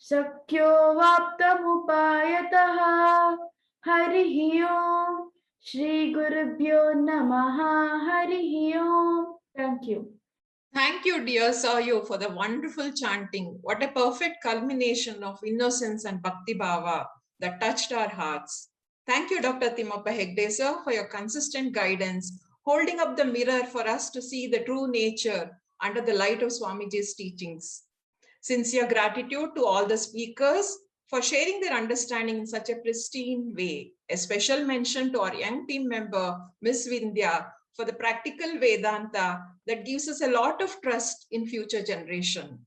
शक्यो वाप्तमुपायतः हरिः ओम् श्री गुरुभ्यो नमः हरिः ओम् Thank you. Thank you, dear Sayu, for the wonderful chanting. What a perfect culmination of innocence and bhakti bhava that touched our hearts. Thank you, Dr. Timmappa Hegde, sir, for your consistent guidance, holding up the mirror for us to see the true nature under the light of Swamiji's teachings. Sincere gratitude to all the speakers for sharing their understanding in such a pristine way. A special mention to our young team member, Miss Vindhya, for the practical Vedanta that gives us a lot of trust in future generation.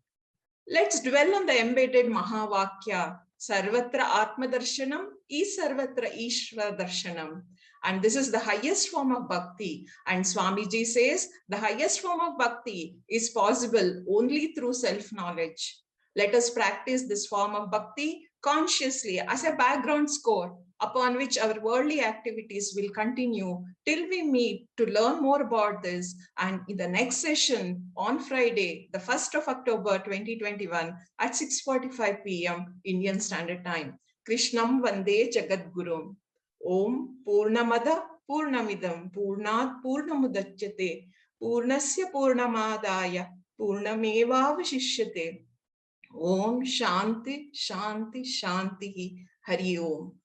Let's dwell on the embedded Mahavakya, Sarvatra Atma Darshanam, Sarvatra Ishvara Darshanam. And this is the highest form of bhakti. And Swamiji says the highest form of bhakti is possible only through self-knowledge. Let us practice this form of bhakti consciously as a background score upon which our worldly activities will continue till we meet to learn more about this. And in the next session on Friday, the 1st of October 2021 at 6:45 p.m. Indian Standard Time. Krishnam Vande Jagadgurum. Om Purnamada Purnamidam Purnat Purnamudachyate Purnasya Purnamadaya Purnameva Vashishyate. Om Shanti Shanti Shanti Hari Om.